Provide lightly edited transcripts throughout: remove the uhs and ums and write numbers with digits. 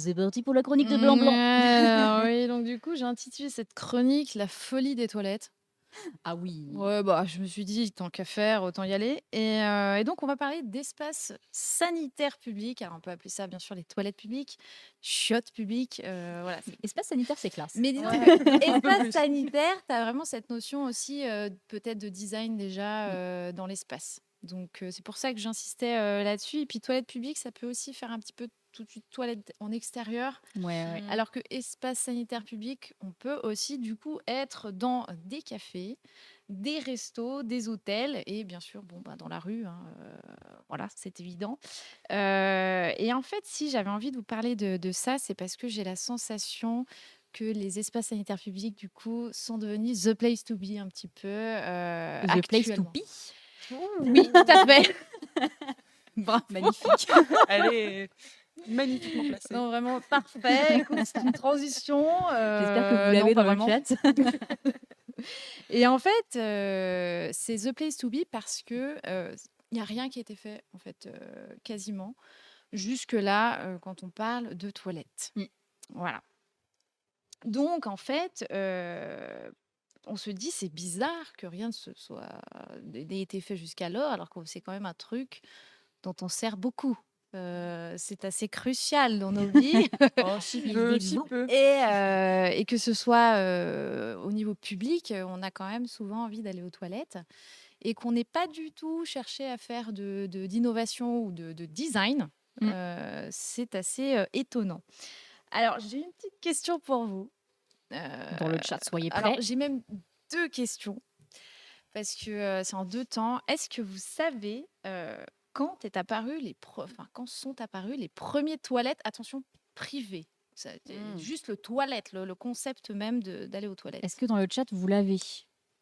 C'est parti pour la chronique de Blanc Blanc. Oui, donc du coup, j'ai intitulé cette chronique «La folie des toilettes». Ah oui. Ouais, bah, je me suis dit: «Tant qu'à faire, autant y aller» et donc on va parler d'espaces sanitaires publics. Alors on peut appeler ça bien sûr les toilettes publiques, chiottes publiques, voilà. Espace sanitaire, c'est classe. Mais disons Ouais, un peu qu'espace plus. sanitaire, tu as vraiment cette notion aussi, peut-être de design déjà, Mmh. dans l'espace. Donc c'est pour ça que j'insistais, là-dessus et puis toilettes publiques, ça peut aussi faire un petit peu tout de suite toilette en extérieur. Ouais, ouais. Alors que espace sanitaire public, on peut aussi du coup être dans des cafés, des restos, des hôtels et bien sûr, bon, bah, dans la rue, hein, voilà, c'est évident. Et en fait, si j'avais envie de vous parler de ça, c'est parce que j'ai la sensation que les espaces sanitaires publics, du coup, sont devenus the place to be un petit peu The place to actuellement. pee. Oui, tout à fait. Bravo. Magnifique. Elle est magnifiquement placée. Non, vraiment parfait. Écoute, c'est une transition. J'espère que vous non, l'avez pas dans le vraiment. chat. Et en fait, c'est the place to be parce que il n'y a rien qui a été fait, en fait, quasiment, jusque-là, quand on parle de toilettes. Mmh. Voilà. Donc, en fait, on se dit, c'est bizarre que rien ne se soit n'ait été fait jusqu'alors, alors que c'est quand même un truc dont on sert beaucoup. C'est assez crucial dans nos vies. Oh, si Il peu, est si vivant. peu. Et que ce soit au niveau public, on a quand même souvent envie d'aller aux toilettes et qu'on n'ait pas du tout cherché à faire d'innovation ou de design. Mmh. C'est assez étonnant. Alors, j'ai une petite question pour vous. Dans le chat, soyez Alors, prêts. j'ai même deux questions parce que c'est en deux temps. Est-ce que vous savez quand sont apparues les premières toilettes, attention, privées? Juste le toilette, le concept même d'aller aux toilettes. Est-ce que dans le chat, vous l'avez?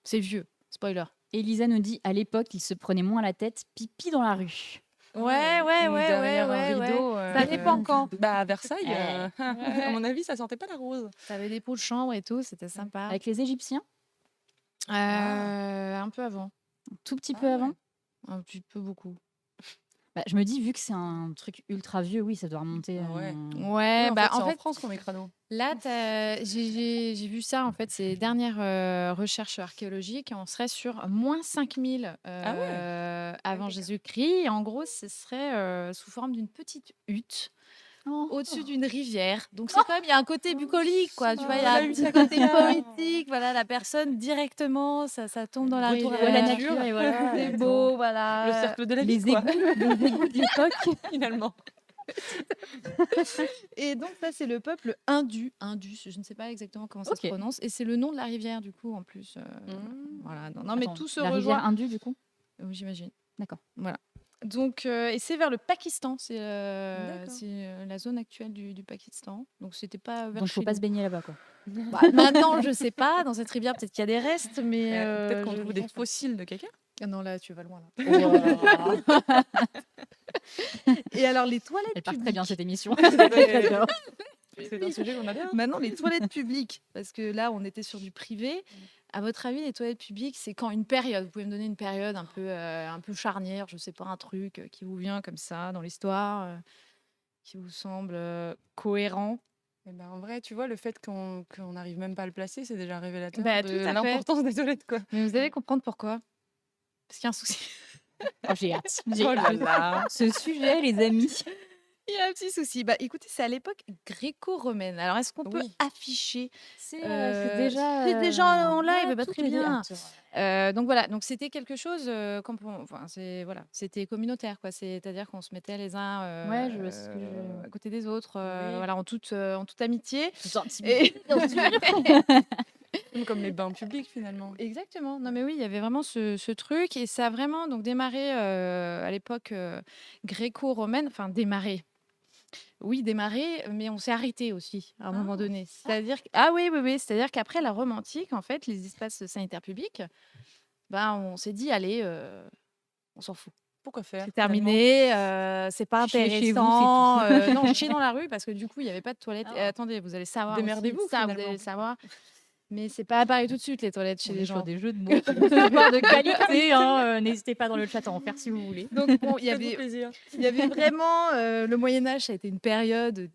C'est vieux, spoiler. Elisa nous dit, à l'époque, il se prenait moins la tête, pipi dans la rue. Ouais, Ou derrière un rideau. Ça dépend quand. Bah, à Versailles, Ouais. à mon avis, ça sentait pas la rose. T'avais des pots de chambre et tout, c'était sympa. Avec les Égyptiens, Un peu avant, un tout petit Ah peu ouais. avant. un petit peu beaucoup. Bah, je me dis, vu que c'est un truc ultra vieux, oui, ça doit remonter. Ah ouais. Ouais, Ouais, bah c'est en fait, France qu'on est crado. là, j'ai vu ça, en fait, ces dernières recherches archéologiques. On serait sur moins 5000 Ah ouais. avant d'accord. Jésus-Christ. Et en gros, ce serait sous forme d'une petite hutte Oh. au-dessus d'une rivière. Donc, c'est quand même, il y a un côté bucolique, quoi. Tu vois, il y a la un hutte petit à côté caca. poétique. Voilà, la personne directement, ça tombe dans la Retour à rivière. la nature. nature, et voilà. C'est exactement. beau, Le voilà. cercle de la vie, Les quoi, égouts de l'époque. finalement. Et donc, ça, c'est le peuple Indus. Indus, je ne sais pas exactement comment ça se Ok. prononce. Et c'est le nom de la rivière, du coup, en plus. Voilà. Non, mais Attends, tout se la rejoint. rivière Indus, du coup. Oui, j'imagine. D'accord. Voilà. Donc, et c'est vers le Pakistan. C'est D'accord. la zone actuelle du Pakistan. Donc, c'était pas vers Donc, faut chez pas nous. se baigner là-bas, quoi. Bah, maintenant, je sais pas. Dans cette rivière, peut-être qu'il y a des restes, mais Peut-être qu'on je trouve des pense pas. fossiles de caca. Ah non, là, tu vas loin. Là. Oh. Et alors, les toilettes Elle part très bien publiques. cette émission. C'est J'adore. un sujet qu'on adore. Maintenant, les toilettes publiques, parce que là, on était sur du privé. À votre avis, les toilettes publiques, c'est quand une période? Vous pouvez me donner une période un peu charnière, je sais pas, un truc qui vous vient comme ça dans l'histoire, qui vous semble cohérent? Eh ben, en vrai, tu vois, le fait qu'on n'arrive même pas à le placer, c'est déjà révélateur Bah, tout de à fait. l'importance des toilettes, quoi. Mais vous allez comprendre pourquoi. Parce qu'il y a un souci. Oh, j'ai hâte. J'ai Oh là hâte. là. Ce sujet, les amis. Il y a un petit souci. Bah, écoutez, c'est à l'époque gréco-romaine. Alors, est-ce qu'on peut Oui. afficher C'est déjà en live? Bah, très bien. Donc voilà, donc c'était quelque chose, c'était communautaire, quoi. C'est-à-dire qu'on se mettait les uns Ouais, je vois ce que je- à côté des autres, Oui. voilà, en toute amitié. Et... Comme les bains publics, finalement. Exactement. Non, mais oui, il y avait vraiment ce truc et ça a vraiment donc démarré à l'époque gréco-romaine, enfin démarré. Oui, démarré, mais on s'est arrêté aussi à un moment donné. C'est-à-dire oui, c'est-à-dire qu'après la Rome antique, en fait, les espaces sanitaires publics, ben, on s'est dit: «Allez, on s'en fout. Pourquoi faire, C'est finalement? terminé, c'est pas Chiez chez vous, intéressant». c'est tout. Non, chier dans la rue parce que du coup, il y avait pas de toilettes. Oh. Attendez, vous allez savoir aussi, Démerdez-vous, ça, vous finalement. allez le savoir. Mais c'est pas apparu tout de suite les toilettes chez On les est gens. sur des jeux de mots de qualité. Hein, n'hésitez pas dans le chat à en faire si vous voulez. Donc bon, Faites-vous plaisir. il y avait vraiment le Moyen Âge, ça a été une période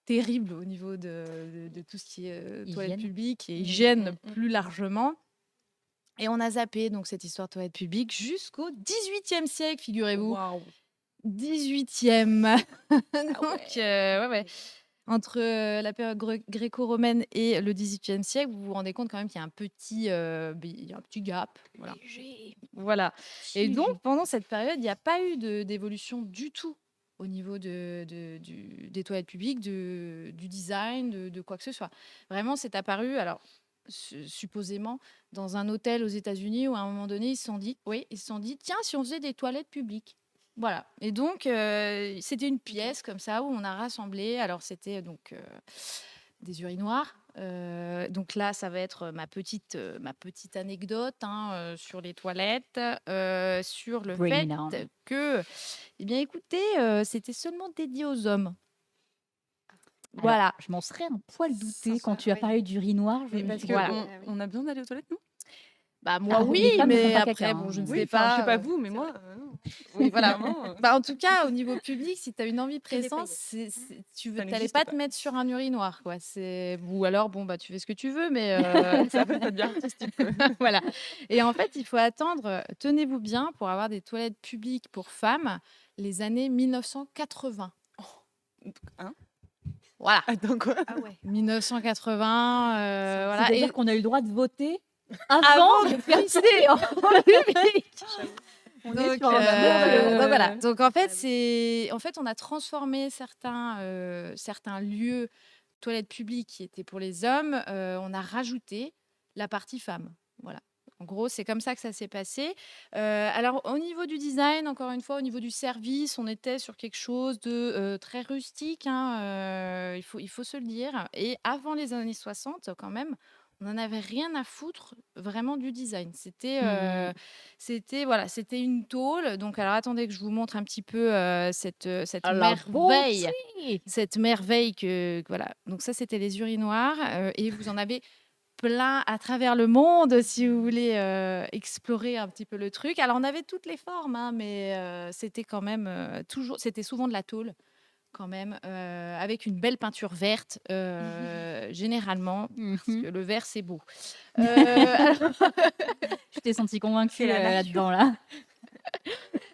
terrible au niveau de tout ce qui est toilettes Hygiène. publiques et Mmh, hygiène mmh, mmh. plus largement. Et on a zappé donc cette histoire de toilettes publiques jusqu'au XVIIIe siècle, figurez-vous. Waouh! 18e. Ah Donc, ouais. ouais. Entre la période gréco-romaine et le XVIIIe siècle, vous vous rendez compte quand même qu'il y a il y a un petit gap. Voilà. Voilà. Et donc, pendant cette période, il n'y a pas eu d'évolution du tout au niveau des toilettes publiques, du design, de quoi que ce soit. Vraiment, c'est apparu, alors, supposément, dans un hôtel aux États-Unis où à un moment donné, ils se sont dit, tiens, si on faisait des toilettes publiques. Voilà. Et donc, c'était une pièce comme ça où on a rassemblé. Alors, c'était donc des urinoirs. Donc là, ça va être ma petite anecdote sur les toilettes, sur le Bring fait it on. que, eh bien, écoutez, c'était seulement dédié aux hommes. Alors, Voilà. je m'en serais un poil douté Ça, quand tu as oui. parlé d'urinoir. Je Mais me parce suis que dit, Voilà. on a besoin d'aller aux toilettes, nous? Bah, moi, Ah, oui, les femmes ne font mais pas après, caca, bon, je ne hein. sais Oui, enfin, je sais pas. pas vous, mais moi, non. Oui, voilà. Clairement, Bah, en tout cas, au niveau public, si tu as une envie de Que des présence, tu ça n'allais n'existe pas pas. te mettre sur un urinoir, quoi. Ou alors, bon, bah, tu fais ce que tu veux, mais Ça devient artistique, quoi. voilà. Et en fait, il faut attendre, tenez-vous bien, pour avoir des toilettes publiques pour femmes, les années 1980. Hein? Voilà. Attends, quoi? Ah ouais. 1980, voilà. C'est-à-dire Et qu'on a eu le droit de voter avant avant de de faire pisser en public. On Donc, est sur un monde, donc voilà. Donc en fait, on a transformé certains lieux toilettes publiques qui étaient pour les hommes. On a rajouté la partie femmes. Voilà. En gros, c'est comme ça que ça s'est passé. Alors, au niveau du design, encore une fois, au niveau du service, on était sur quelque chose de très rustique, il faut se le dire. Et avant les années 60, quand même, on n'en avait rien à foutre vraiment du design. Voilà, c'était une tôle. Donc, alors attendez que je vous montre un petit peu cette la merveille. beauté. Cette merveille voilà. Donc ça, c'était les urinoirs. Et vous en avez plein à travers le monde si vous voulez explorer un petit peu le truc. Alors, on avait toutes les formes, mais c'était quand même c'était souvent de la tôle quand même, avec une belle peinture verte, généralement, parce que le vert, c'est beau. Alors, Je t'ai senti convaincue C'est la nature. là-dedans, là.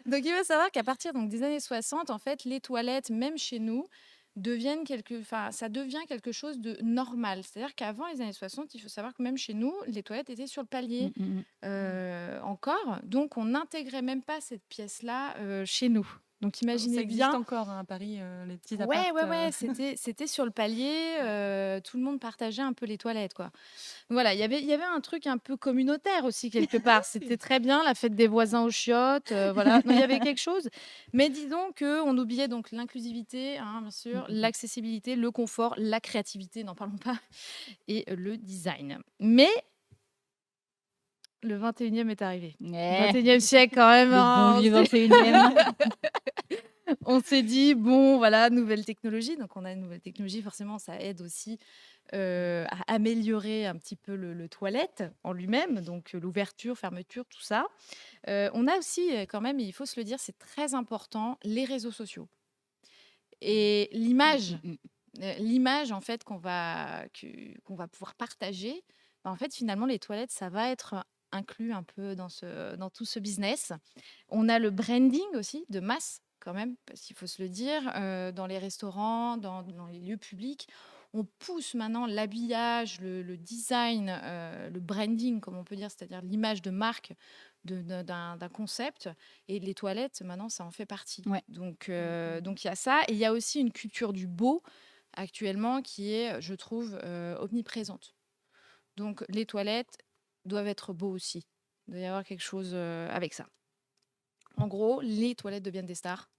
donc, il faut savoir qu'à partir donc, des années 60, en fait, les toilettes, même chez nous, ça devient quelque chose de normal. C'est-à-dire qu'avant les années 60, il faut savoir que même chez nous, les toilettes étaient sur le palier encore. Donc, on n'intégrait même pas cette pièce-là chez nous. Donc, Ça imaginez existe bien. encore, hein, à Paris, les petits Ouais, apparts. c'était sur le palier. Tout le monde partageait un peu les toilettes, quoi. Voilà, il y avait un truc un peu communautaire aussi quelque part. C'était très bien la fête des voisins aux chiottes, voilà. Non, il y avait quelque chose. Mais disons qu'on oubliait donc l'inclusivité, bien sûr, l'accessibilité, le confort, la créativité, n'en parlons pas, et le design. Mais le 21e est arrivé. Le 21e siècle quand même. Le bon vieux 21e. On s'est dit, bon, voilà, nouvelle technologie. Donc, on a une nouvelle technologie, forcément, ça aide aussi à améliorer un petit peu le toilette en lui-même, donc l'ouverture, fermeture, tout ça. On a aussi, quand même, il faut se le dire, c'est très important, les réseaux sociaux. Et l'image, en fait, qu'on va pouvoir partager, en fait, finalement, les toilettes, ça va être inclus un peu dans tout ce business. On a le branding aussi de masse quand même, parce qu'il faut se le dire, dans les restaurants, dans les lieux publics, on pousse maintenant l'habillage, le design, le branding, comme on peut dire, c'est-à-dire l'image de marque d'un concept. Et les toilettes, maintenant, ça en fait partie. Ouais. Donc, il y a ça. Et il y a aussi une culture du beau actuellement qui est, je trouve, omniprésente. Donc, les toilettes doivent être beaux aussi. Il doit y avoir quelque chose avec ça. En gros, les toilettes deviennent des stars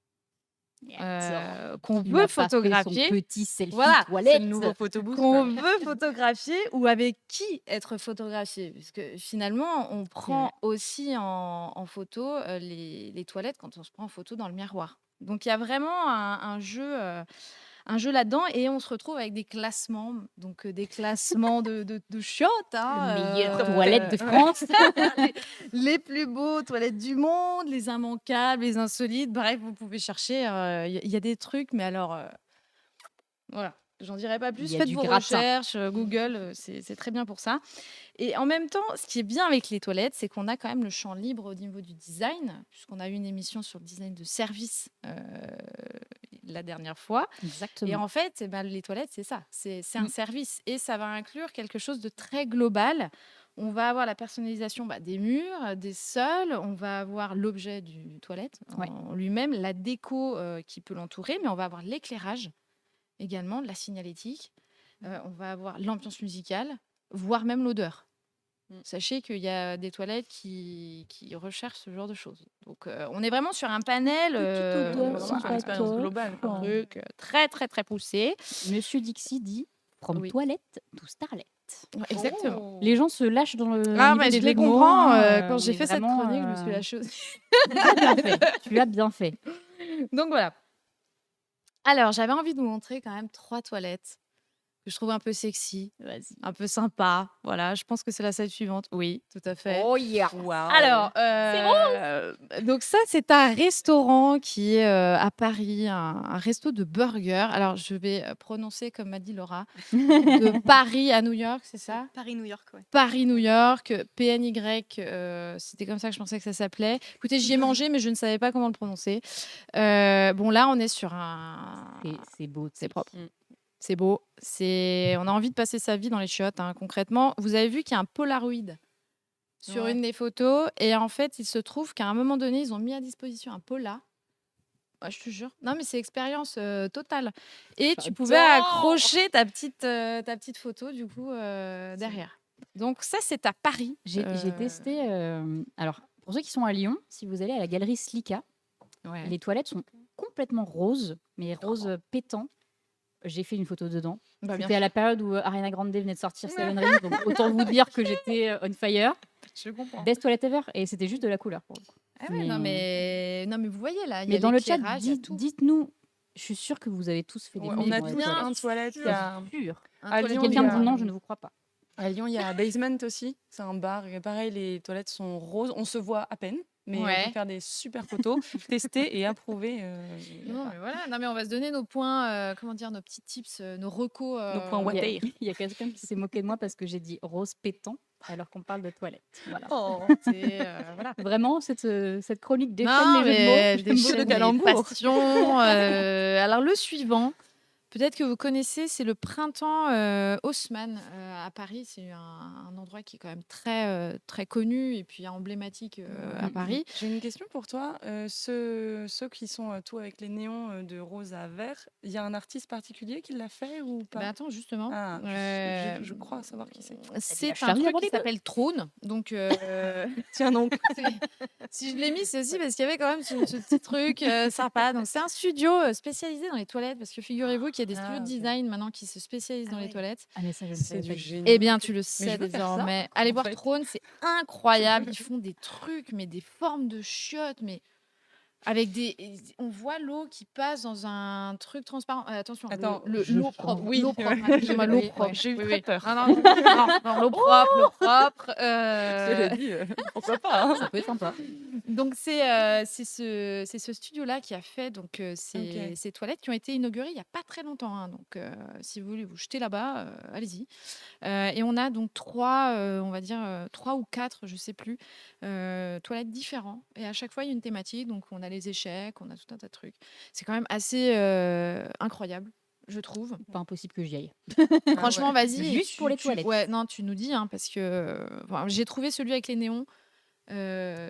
qu'on Qui veut n'a pas fait son photographier. petit selfie Voilà, C'est toilette. le nouveau photobooth, Qu'on quoi. veut photographier ou avec qui être photographié. Parce que finalement, on prend aussi en photo les toilettes quand on se prend en photo dans le miroir. Donc, il y a vraiment un jeu là-dedans et on se retrouve avec des classements, donc des classements de chiottes. Meilleure toilette de France. Les plus beaux toilettes du monde, les immanquables, les insolites. Bref, vous pouvez chercher. Il y a des trucs, mais alors, voilà. J'en dirai pas Il plus. y a Faites du vos gratin. recherches, Google, c'est très bien pour ça. Et en même temps, ce qui est bien avec les toilettes, c'est qu'on a quand même le champ libre au niveau du design, puisqu'on a eu une émission sur le design de service la dernière fois. Et Exactement. en fait, eh ben, les toilettes, c'est ça. C'est un Mm. service et ça va inclure quelque chose de très global. On va avoir la personnalisation des murs, des sols, on va avoir l'objet du toilette Ouais. en lui-même, la déco qui peut l'entourer, mais on va avoir l'éclairage également, la signalétique, on va avoir l'ambiance musicale, voire même l'odeur. Sachez qu'il y a des toilettes qui recherchent ce genre de choses. Donc, on est vraiment sur un panel, Petite On est odeur vraiment sur une expérience sympatoche. globale, quoi. un truc très, très, très poussé. Monsieur Dixie dit From Oui. toilette to starlet. Ouais, exactement. Les gens se lâchent dans le Ah, niveau mais des je les jeux de mots, comprends. hein, Quand j'ai mais fait cette vraiment, chronique, je me suis lâchée aussi. tu as bien fait. Tu as bien fait. Donc voilà. Alors, j'avais envie de vous montrer quand même 3 toilettes que je trouve un peu sexy, Vas-y. un peu sympa. Voilà, je pense que c'est la slide suivante. Oui, tout à fait. Oh yeah. Waouh. Alors, donc ça, c'est un restaurant qui est à Paris, un resto de burgers. Alors, je vais prononcer comme m'a dit Laura, de Paris à New York, c'est ça? Paris-New York, ouais. Paris-New York, PNY, c'était comme ça que je pensais que ça s'appelait. Écoutez, j'y ai mangé, mais je ne savais pas comment le prononcer. Bon, là, on est sur un... C'est beau. C'est propre. C'est beau. On a envie de passer sa vie dans les chiottes, hein, concrètement. Vous avez vu qu'il y a un Polaroid sur Ouais. une des photos. Et en fait, il se trouve qu'à un moment donné, ils ont mis à disposition un Pola. Ouais, je te jure. Non, mais c'est expérience totale. Et tu pouvais J'adore. accrocher ta petite photo, du coup, derrière. Donc ça, c'est à Paris. J'ai testé. Alors, pour ceux qui sont à Lyon, si vous allez à la galerie Slika, Ouais. les toilettes sont complètement roses, mais rose pétant. J'ai fait une photo dedans. Bah, bien C'était à la période où Ariana Grande venait de sortir Seven Rings, donc autant vous dire que j'étais on fire. Je comprends. Best toilette ever, et c'était juste de la couleur. Pour le coup. Ah ouais, non, mais vous voyez là, il y Mais a dans le chat, l'éclairage, il y a tout. dites-nous. Je suis sûre que vous avez tous fait des Ouais, photos on a dans les tous toilettes. un toilette. Il y a- Sûr. Un à toilette Lyon, Quelqu'un il me y a- dit non, je ne vous crois pas. À Lyon, il y a Basement aussi. C'est un bar. Et pareil, les toilettes sont roses. On se voit à peine, mais on Ouais. peut faire des super photos, tester et approuver. Non, mais voilà. Non, mais on va se donner nos points, comment dire, nos petits tips, nos recos. Nos points Il y a- Water. il y a quelqu'un qui s'est moqué de moi parce que j'ai dit rose pétant alors qu'on parle de toilettes. Voilà. Oh, c'est voilà. Vraiment, cette chronique déchaîne Non, les jeux de mais mots. J'aime déchaîne beaucoup. les calembours. passions. Alors le suivant, peut-être que vous connaissez, c'est le printemps Haussmann à Paris. C'est un endroit qui est quand même très connu et puis emblématique à Paris. J'ai une question pour toi. Ceux qui sont tout avec les néons de rose à vert, il y a un artiste particulier qui l'a fait ou pas? Bah attends, justement. Ah, je crois savoir qui c'est. C'est un Charlie truc qui Abordé, s'appelle Trône. Donc, Tiens donc. si je l'ai mis, c'est aussi parce qu'il y avait quand même ce petit truc sympa. Donc, c'est un studio spécialisé dans les toilettes. Parce que figurez-vous qu'il y a des studios de ok. design maintenant qui se spécialisent dans les ouais. toilettes. Ah, mais ça, je ne C'est savais du pas. génie. Eh bien, tu le sais je veux faire ça, désormais. Allez en voir fait. Trône, c'est incroyable. Ils font des trucs, mais des formes de chiottes, mais avec on voit l'eau qui passe dans un truc transparent. Attention, Attends, l'eau propre. oui, l'eau propre. ouais. Excusez-moi, l'eau Oui, propre. j'ai eu Oui, très oui. peur. Non, non, l'eau propre, l'eau propre. Je l'ai dit, pourquoi pas, hein. Ça peut être sympa. Donc c'est ce studio-là qui a fait donc Ok. ces toilettes qui ont été inaugurées il y a pas très longtemps, hein. Donc si vous voulez vous jeter là-bas, allez-y. Et on a donc 3, on va dire 3 ou 4, je sais plus, toilettes différents. Et à chaque fois il y a une thématique. Donc on a les échecs, on a tout un tas de trucs. C'est quand même assez incroyable, je trouve. Pas impossible que j'y aille. Franchement, ouais. vas-y. et Juste pour les toilettes. Ouais, non, tu nous dis, hein, parce que enfin, j'ai trouvé celui avec les néons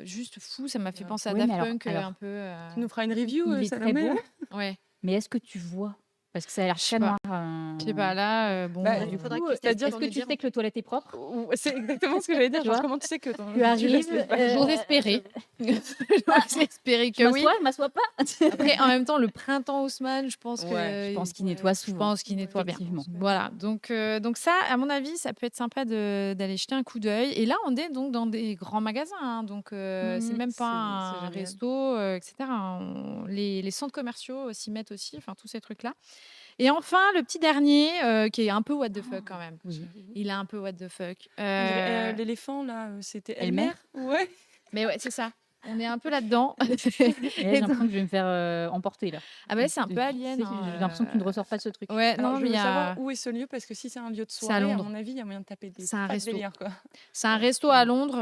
juste fou. Ça m'a fait penser à Oui, Daft mais alors- Punk alors, un peu. Tu nous feras une review, Il est très Salomé, beau, là Ouais, mais est-ce que tu vois? Parce que ça a l'air Je sais très pas. noir. je sais pas, là, bon. Bah, Du du coup, faudra que c'est-à-dire Christelle est-ce que nous tu dire. sais que le toilette est propre? C'est exactement ce que j'allais dire. Tu Genre, vois comment tu sais que ton Tu arrives, J'ose espérer. J'ose espérer que oui. je m'assois pas. Après, en même temps, le printemps Haussmann, je pense Ouais, je pense qu'il ouais, nettoie Je souvent. pense qu'il nettoie bien. Effectivement. Voilà, donc ça, à mon avis, ça peut être sympa d'aller jeter un coup d'œil. Et là, on est donc dans des grands magasins, hein. Donc c'est Mhm. même C'est pas un génial. resto, etc. Les centres commerciaux s'y mettent aussi, enfin tous ces trucs-là. Et enfin, le petit dernier, qui est un peu what the fuck quand même. Oui. Il est un peu what the fuck. L'éléphant, là, c'était Elmer Elmer. Ouais. Mais ouais, c'est ça. on est un peu là-dedans. Et là, j'ai Et l'impression donc que je vais me faire emporter là. ah bah, là, c'est un peu Tu Alien, sais, j'ai l'impression que tu ne ressors pas de ce truc. ouais, Alors, non, je mais il veux y savoir a où est ce lieu parce que si c'est un lieu de c'est à soirée, à Londres. mon avis, il y a moyen de taper des C'est un tas de resto. délires, quoi. C'est un Ouais. resto à Londres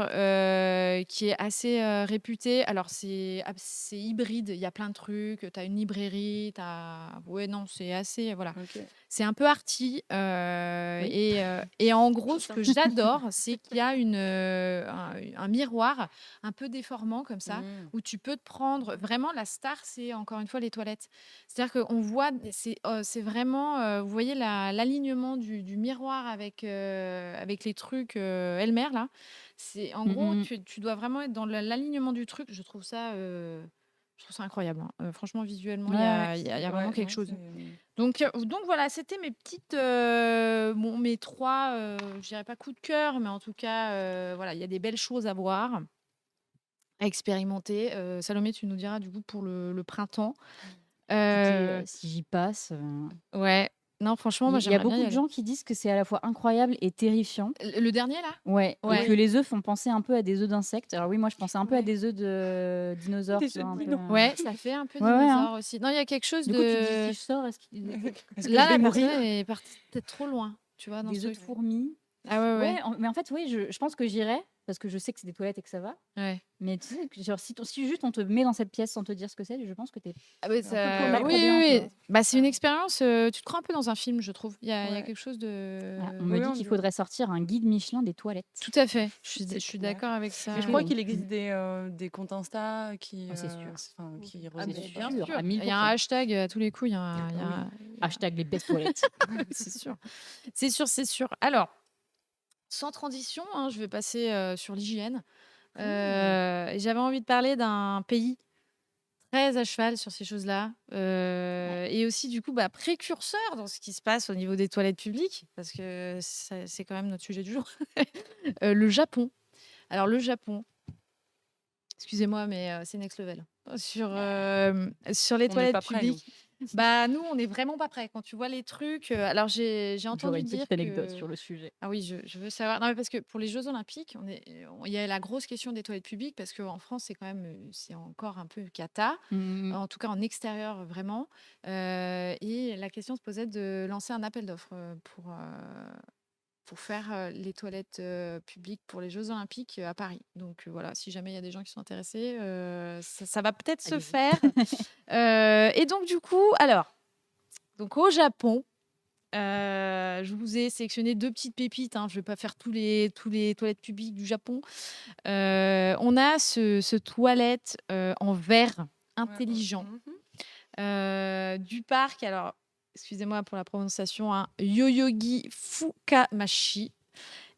qui est assez réputé. Alors, c'est hybride. Il y a plein de trucs. Tu as une librairie. Ouais, non, c'est assez. Voilà. Ok. C'est un peu arty. Oui. Et en gros, ce J'entends. que j'adore, c'est qu'il y a un miroir un peu déformant comme ça, Mm. où tu peux te prendre. Vraiment, la star, c'est encore une fois les toilettes. C'est-à-dire qu'on voit, c'est vraiment, vous voyez l'alignement du miroir avec les trucs Elmer, là. En gros, Mm. tu dois vraiment être dans l'alignement du truc. Je trouve ça incroyable, hein. Franchement, visuellement, il y Ouais, a, ouais. il y a- il y a vraiment Ouais, quelque non, chose. c'est. Donc voilà, c'était mes petites, mes trois, je dirais pas coup de cœur, mais en tout cas, voilà, il y a des belles choses à voir, à expérimenter. Salomé, tu nous diras du coup pour le printemps. Écoutez, Euh, si j'y passe, ouais, non, franchement, moi il y a j'aimerais bien beaucoup y de aller. gens qui disent que c'est à la fois incroyable et terrifiant. Le dernier là? Ouais, et Ouais. que les œufs font penser un peu à des œufs d'insectes. Alors oui, moi je pensais un peu à Ouais. des œufs de dinosaures, Des tu vois, œufs un de peu. dino. Ouais, ça fait un peu Ouais, ouais, hein. dinosaure aussi. Non, il y a quelque chose Du coup, tu te dis, si de. je sors, est-ce qu'il Est-ce que Là, je vais la mourir? personne est partie peut-être trop loin, tu vois, dans des ce œufs de truc. fourmis? Ah ouais, ouais. Ouais, mais en fait, oui, je pense que j'irai, parce que je sais que c'est des toilettes et que ça va. Ouais. Mais tu sais, genre, si juste on te met dans cette pièce sans te dire ce que c'est, je pense que t'es Ah ouais, Un peu paumé, oui, quoi. très bien, oui, tu oui. vois. Bah, c'est une Ouais. expérience, tu te crois un peu dans un film, je trouve. Il y a Ouais. quelque chose de. Ah, on me Oui, dit on qu'il dit. faudrait sortir un guide Michelin des toilettes. Tout à fait. Je C'est suis clair. d'accord avec ça. Mais je Oui, crois oui. qu'il existe des comptes Insta qui, Oh, c'est sûr. enfin, qui Ah, C'est mais regroupent. bien sûr, sûr. à Il y a un 1000%. hashtag à tous les coups. Hashtag les best toilettes. C'est sûr. C'est sûr, c'est sûr. Alors, sans transition, hein, je vais passer sur l'hygiène. Et j'avais envie de parler d'un pays très à cheval sur ces choses-là. Et aussi, du coup, précurseur dans ce qui se passe au niveau des toilettes publiques, parce que c'est quand même notre sujet du jour. Le Japon. Alors, le Japon, excusez-moi, mais c'est next level. Sur les On n'est toilettes pas prêts, nous. publiques. Nous, on n'est vraiment pas prêts. Quand tu vois les trucs. Alors, j'ai J'aurais entendu une dire petite anecdote que. sur le sujet. Ah oui, je veux savoir. Non, mais parce que pour les Jeux Olympiques, il y a la grosse question des toilettes publiques, parce qu'en France, c'est quand même, c'est encore un peu cata, en tout cas en extérieur, vraiment. Et la question se posait de lancer un appel d'offres pour faire les toilettes publiques pour les Jeux Olympiques à Paris. Donc voilà, si jamais il y a des gens qui sont intéressés, ça va peut-être se Allez-y. faire. Et donc, du coup, donc au Japon, je vous ai sélectionné deux petites pépites, hein. Je ne vais pas faire tous les toilettes publiques du Japon. On a ce toilette en verre intelligent du parc. Alors, excusez-moi pour la prononciation, hein, Yoyogi Fukamashi.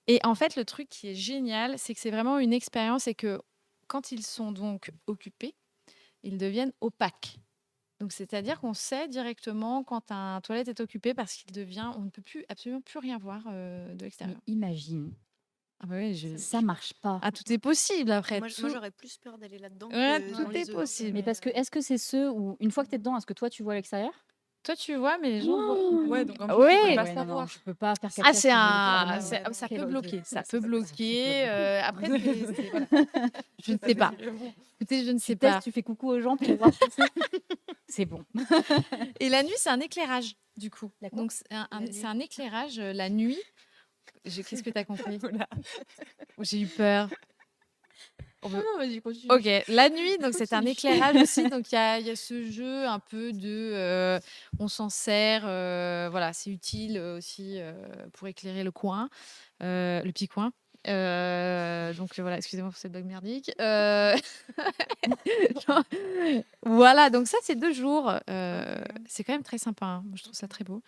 Et en fait, le truc qui est génial, c'est que c'est vraiment une expérience et que quand ils sont donc occupés, ils deviennent opaques. Donc, c'est-à-dire qu'on sait directement quand un toilette est occupé parce on ne peut absolument plus rien voir de Mais l'extérieur. imagine, Ah bah ouais, ça marche pas. Ah, tout est possible après. Moi, Tout, j'aurais plus peur d'aller là-dedans Ouais, que tout dans est les œufs. possible. Mais parce que, est-ce que c'est ceux où, une fois que t'es dedans, est-ce que toi tu vois l'extérieur? Toi, tu vois, mais les gens voient. Ouais, donc en Ah plus, tu peux ouais. pas Ouais, non, non, savoir. je peux pas faire Ah, caca c'est si je veux un. pas. ça Quelle peut horreur. bloquer. Ça Ouais, peut ça bloquer. bloque. Après, voilà. Je ne sais pas. Écoutez, je ne sais Tu pas. testes, tu fais coucou aux gens pour voir si c'est bon. Et la nuit, c'est un éclairage, du coup. D'accord. Donc, c'est un éclairage la nuit. Qu'est-ce que tu as compris? J'ai eu peur. Non, vas-y, continue. Ok, la nuit, donc c'est un éclairage aussi. Donc il y a ce jeu un peu de, on s'en sert, voilà, c'est utile aussi pour éclairer le coin, le petit coin. Donc voilà, excusez-moi pour cette blague merdique. Non, voilà, donc ça c'est 2 jours. C'est quand même très sympa, hein. Moi, je trouve ça très beau.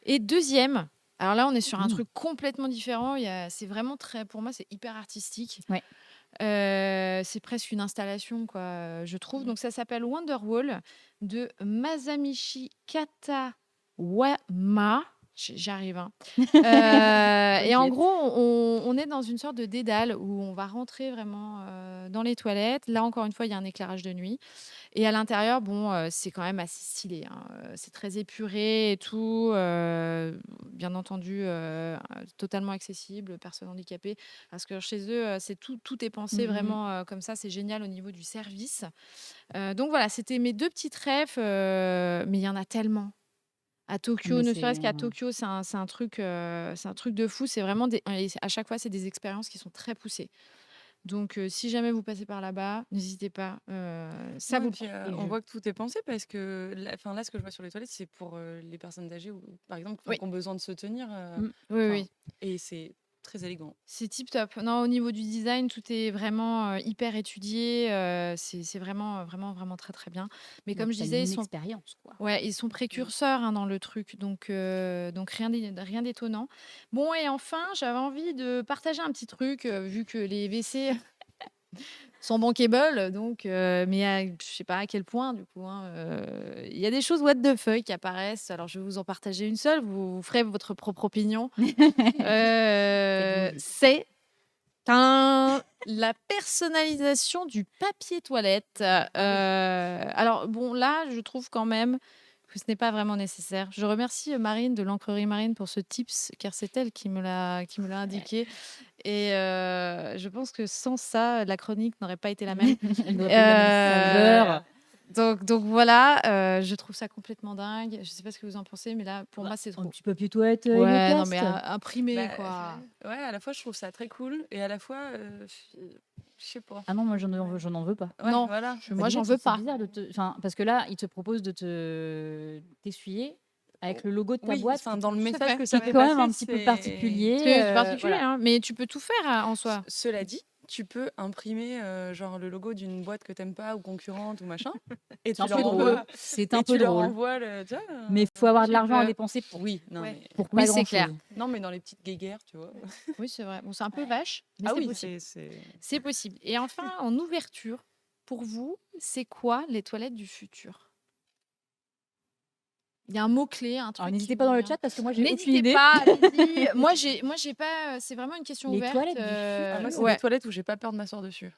Et deuxième, alors là on est sur un truc complètement différent. C'est vraiment très, pour moi c'est hyper artistique. Ouais. C'est presque une installation, quoi, je trouve. Donc ça s'appelle Wonderwall de Masamichi Katawama. J'y arrive, hein. Et en T'inquiète. gros, on est dans une sorte de dédale où on va rentrer vraiment, dans les toilettes. Là, encore une fois, il y a un éclairage de nuit et à l'intérieur, bon, c'est quand même assez stylé, hein, c'est très épuré et tout, bien entendu, totalement accessible, personnes handicapées parce que chez eux, c'est tout est pensé Mhm. vraiment, comme ça. C'est génial au niveau du service. Donc voilà, c'était mes 2 petites refs, mais il y en a tellement. À Tokyo, Mais ne c'est serait-ce qu'à Tokyo, c'est un truc de fou. C'est vraiment et à chaque fois, c'est des expériences qui sont très poussées. Donc, si jamais vous passez par là-bas, n'hésitez pas, ça Ouais, vaut et le puis coup. on voit que tout est pensé parce que là, ce que je vois sur les toilettes, c'est pour les personnes âgées, ou, par exemple, Oui, qui ont besoin de se tenir. oui, Enfin, oui. et c'est très élégant. C'est tip top. Non, au niveau du design, tout est vraiment, hyper étudié, c'est vraiment, vraiment très, très bien. Mais donc comme je t'as disais, une expérience, quoi. ils sont Mm. précurseurs, hein, dans le truc, donc rien d'étonnant. Bon et enfin, j'avais envie de partager un petit truc, vu que les WC sont bankable, donc mais je sais pas à quel point du coup, hein, il y a des choses what the fuck qui apparaissent. Alors je vais vous en partager une seule, vous ferez votre propre opinion. Faites-vous vite. C'est la personnalisation du papier toilette. Alors bon, là, je trouve quand même que ce n'est pas vraiment nécessaire. Je remercie Marine de l'Encrerie Marine pour ce tips, car c'est elle qui me l'a indiqué. Et je pense que sans ça, la chronique n'aurait pas été la même. Elle n'aurait pas eu la même Euh, saveur. donc voilà, je trouve ça complètement dingue. Je sais pas ce que vous en pensez, mais là, pour Bah, moi, c'est un trop. petit papier toilette Ouais, non, mais Heliocaste. imprimer, Bah, quoi. ouais, à la fois, je trouve ça très cool et à la fois, je sais pas. Ah non, moi j'en veux pas. Ouais, Non, voilà. Bah, moi, déjà, j'en veux c'est pas. bizarre enfin, parce que là, il te propose de t'essuyer avec le logo de ta Oui, boîte enfin, dans le Tout à message fait. que qui ça est fait quand même passer, un petit peu particulier. C'est particulier, Voilà. hein, mais tu peux tout faire, en soi. Cela dit, tu peux imprimer genre le logo d'une boîte que t'aimes pas ou concurrente ou machin, et C'est un tu leur peu drôle. envoies, C'est un peu drôle. tu vois, Mais il faut avoir de tu l'argent à peux. dépenser Oui, non, Ouais. mais pour Oui, pas c'est clair. grand-chose. non, mais dans les petites guéguerres, tu vois. Oui, c'est vrai. Bon, c'est un peu vache, mais Ah c'est oui, possible. c'est. C'est possible. Et enfin, en ouverture, pour vous, c'est quoi les toilettes du futur? Il y a un mot-clé, un Alors truc qui n'hésitez pas vous dans le vient. chat parce que moi j'ai aucune N'hésitez idée. pas, allez-y. Moi, j'ai pas. C'est vraiment une question Les ouverte. toilettes du Ah, moi, futur. c'est des Ouais, toilettes où j'ai pas peur de m'asseoir dessus.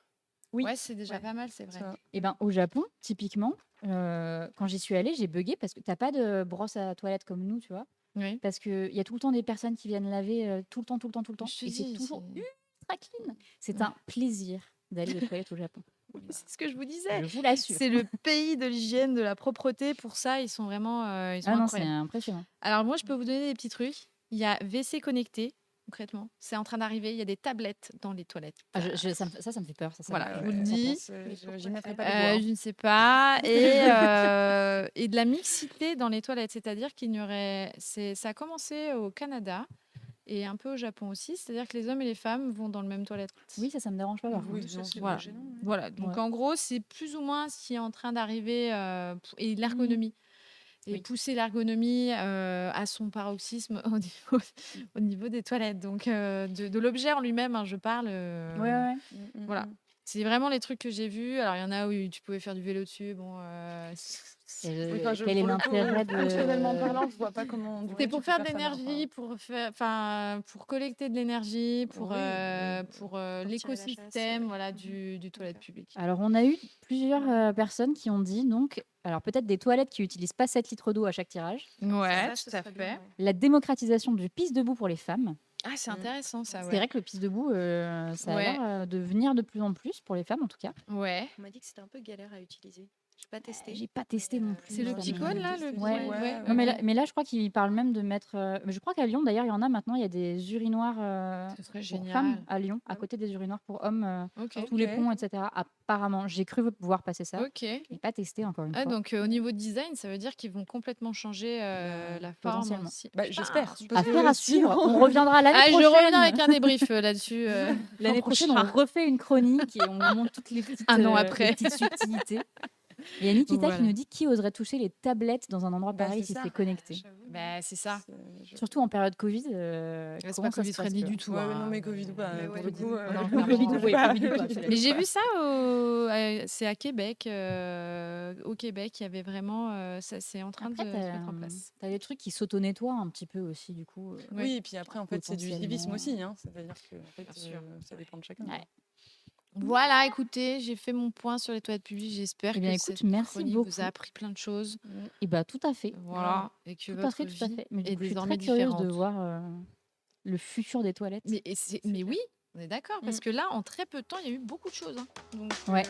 Oui. ouais, c'est déjà Ouais, pas mal, c'est vrai. ça. Et ben au Japon, typiquement, quand j'y suis allée, j'ai buggé parce que t'as pas de brosse à toilette comme nous, tu vois. Oui. Parce qu'il y a tout le temps des personnes qui viennent laver tout le temps. Je te Et c'est dis, toujours c'est ultra clean. C'est ouais. un plaisir d'aller aux toilettes au Japon. C'est ce que je vous disais. Je vous l'assure. C'est le pays de l'hygiène, de la propreté. Pour ça, ils sont vraiment ils sont Ah non, c'est incroyables. impressionnant. Alors moi, je peux vous donner des petits trucs. Il y a WC connecté, concrètement. C'est en train d'arriver. Il y a des tablettes dans les toilettes. Ah, ça me fait peur. Ça Voilà, me je vous le fait très dis. peur. J'y mettrai pas les doigts. Je ne sais pas. Et de la mixité dans les toilettes. C'est-à-dire qu'il y aurait... Ça a commencé au Canada et un peu au Japon aussi. C'est-à-dire que les hommes et les femmes vont dans le même toilette. Oui, ça me dérange pas par Oui, contre. ça, c'est Voilà. pas gênant. Ouais. Voilà. Donc Ouais. en gros, c'est plus ou moins ce qui est en train d'arriver. Et Mhm. l'ergonomie. Et Oui. pousser l'ergonomie à son paroxysme au niveau des toilettes. Donc, de l'objet en lui-même, hein, je parle. Ouais. Voilà. C'est vraiment les trucs que j'ai vus. Alors, il y en a où tu pouvais faire du vélo dessus. Bon, Et Oui, enfin, quel est pour le coup, l'intérêt fonctionnellement de... parlant, je vois pas comment. Du coup, c'est tu pour peux faire de faire ça n'importe l'énergie, pour collecter de l'énergie, quoi. Oui, pour tirer la chasse, l'écosystème, voilà, du toilette public. Alors, on a eu plusieurs personnes qui ont dit, donc, alors peut-être des toilettes qui utilisent pas 7 litres d'eau à chaque tirage, Ouais, Ça, ce tout à serait fait. bien, ouais. la démocratisation du pisse debout pour les femmes. Ah, c'est intéressant ça, C'est ouais. vrai que le pisse debout, ça a Ouais. l'air de venir de plus en plus pour les femmes en tout cas. Ouais. On m'a dit que c'était un peu galère à utiliser. J'ai pas testé. J'ai pas testé non plus. C'est le ça petit me- cône là, le Ouais. petit- Ouais, Non, mais ouais. mais là, je crois qu'ils parlent même de mettre. Mais je crois qu'à Lyon, d'ailleurs, il y en a maintenant. Il y a des urinoirs Ce serait pour génial. femmes à Lyon, à côté des urinoirs pour hommes, Ok. tous les Ok. ponts, etc. Apparemment, j'ai cru voir passer ça. Ok. Mais pas testé encore une Ah, fois. donc au niveau design, ça veut dire qu'ils vont complètement changer la forme potentiellement. aussi. Bah, j'espère. Ah, parce Affaire que à suivre. sinon- On reviendra l'année Ah, je prochaine. reviens avec un débrief là-dessus. L'année l'an prochaine, on prochain. refait une chronique et on montre toutes les petites, Un an les après. petites subtilités. Il y a Nikita Voilà. qui nous dit qui oserait toucher les tablettes dans un endroit Bah, pareil c'est si ça. c'est connecté. J'avoue. Bah, c'est ça. Surtout en période Covid, C'est comment pas ça Covid se passe friendly quoi du tout. Ouais, hein, non, mais Covid ou pas, Mais pour ouais, le Covid coup. ou pas. Non, Covid clairement. ou pas, Covid ou pas. Mais j'ai vu ça, c'est à Québec. Au Québec, il y avait vraiment. Ça, c'est en train Après, de se mettre en place. t'as des trucs qui s'auto-nettoient un petit peu aussi, du coup. Ouais. Oui, et puis après, en fait, c'est du civisme Potentiellement. aussi. Hein. C'est-à-dire que en fait, Bien sûr. ça dépend de chacun. Ouais. Voilà, écoutez, j'ai fait mon point sur les toilettes publiques. J'espère Eh bien, que écoute, cette merci chronique beaucoup. vous a appris plein de choses. Et bah, tout à fait. Voilà, et que Tout à votre fait, tout à vie fait. Mais du est coup, je suis désormais très curieuse de différente. voir le futur des toilettes. Mais oui, on est d'accord, parce que là, en très peu de temps, il y a eu beaucoup de choses. Hein. Donc, Ouais.